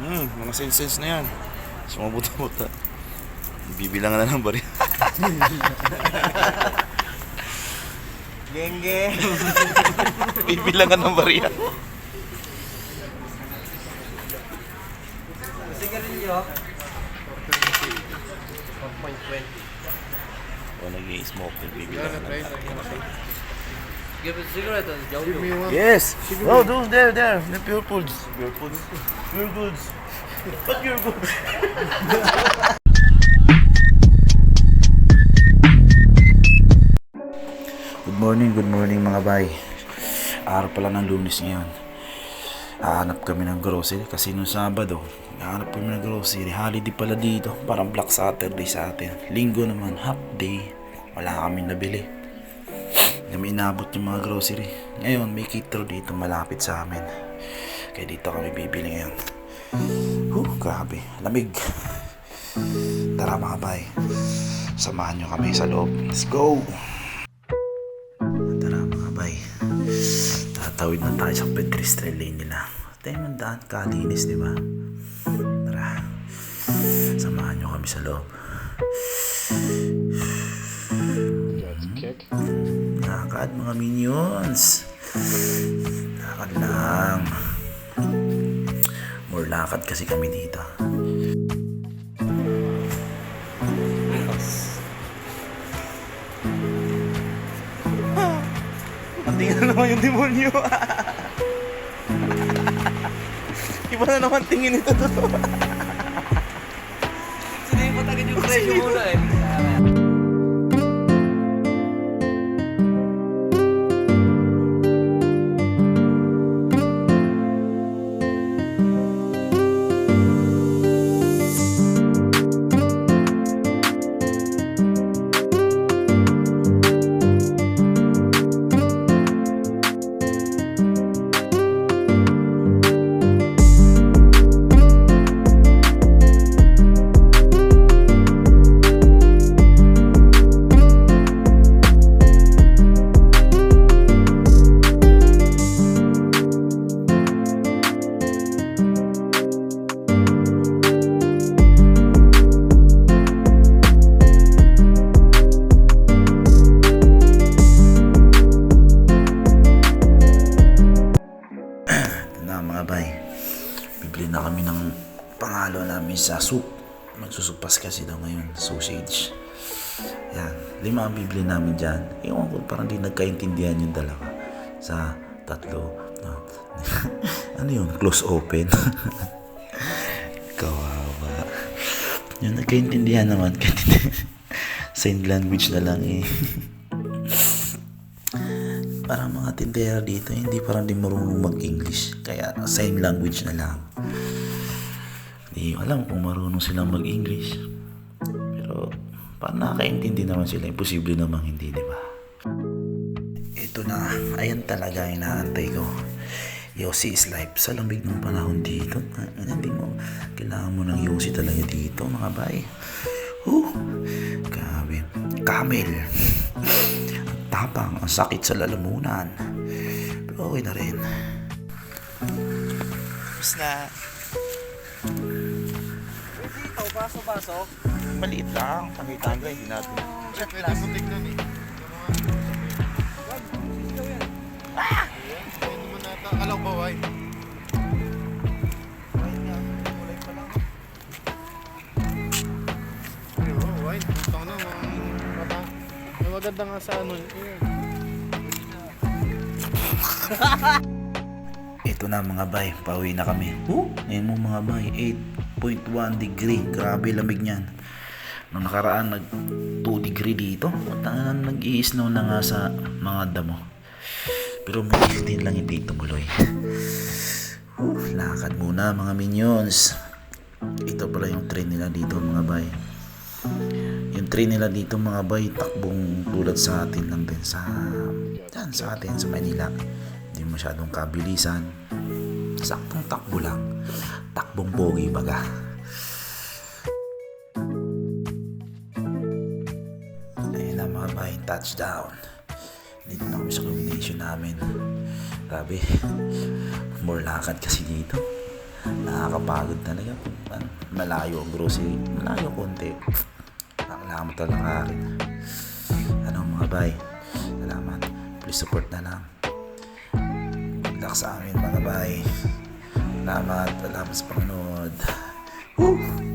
Mga sense na yan. Sumabuta-buta. Bibilangan na ng bari. Genge. Bibilangan ng bariya. Sigarilyo. 4.20. O nag-i-smoke. Bibilangan ng bariya. Give it cigarette and Jojo. Yes! Oh, dude, there. The pure foods. Pure foods. Pure goods. What pure goods? Good morning mga bay. Araw pala ng Lunes ngayon. Hahanap kami ng grocery kasi nung Sabado, hahanap kami ng grocery. Holiday pala dito, parang Black Saturday sa atin. Linggo naman, half day. Wala kami nabili. Kami inabot yung mga grocery. Ngayon, may kitro dito malapit sa amin. Kaya dito kami bibili ngayon. Grabe, lamig. Tara mga bay, samahan nyo kami sa loob. Let's go! Tara mga bay, tatawid na tayo sa pedestrian lane nila. Tayo man daan, kalinis, di ba? Tara, samahan nyo kami sa loob. Lakad mga minions. Lakad lang. More lakad kasi kami dito. Ang tingin na naman yung demonyo. Iba na naman tingin ito to. Sino yung patagin yung presyo muna eh. Bibili na kami ng pangalo namin sa soup. Magsusupas kasi daw ngayon, sausage. Yan, 5 ang bibili namin dyan. Ewan ko, parang di nagkaintindihan yung dalawa sa tatlo. No. Ano yun? Close open. Kawawa. Yung nagkaintindihan naman, sign language na lang eh. Parang mga tindera dito, hindi parang di marunong mag-English. Kaya sign language na lang. Hindi alam kung marunong silang mag-English. Pero parang nakakaintindi naman sila. Imposible namang hindi, di ba? Ito na, ayan talaga inaantay ko. Yossi is life. Sa lamig ng panahon dito, hindi mo, kailangan mo ng Yossi talaga dito, mga bay. Grabe. Camel. Tapang, ang sakit sa lalamunan. Pero okay na rin. Tapos na. Dito, baso-baso. Maliit lang. Tagay-tagay. Hindi natin. Pwede mo tignan eh. Ah! Ayun naman nata. Alaw ba, wine? Wine nga, kulay pa lang. Oo, wine. Tawag na, mga mata. May maganda nga sa ano. Ito na mga bay. Pauwi na kami. Ngayon mo mga bay. 8.1 degree. Grabe lamig niyan. Nung nakaraan, 2 degree dito. Nag-i-snow na nga sa mga damo. Pero may 15 lang hindi tumuloy. Lakad muna mga minions. Ito pala yung train nila dito mga bay. Yung train nila dito mga bay, takbong tulad sa atin lang din sa atin sa Manila. Hindi masyadong kabilisan. Saktong takbo lang. Takbong pogi baga. Ayun na mga bay, touchdown. Dito na kami sa combination namin. Grabe. More lakad kasi dito. Nakakapagod talaga. Malayo ang grocery. Malayo konti. Nakakalamat talaga akin. Ano mga bay? Salamat. Please support na lang. Good luck sa amin mga bay. Salamat sa panonood. Woo!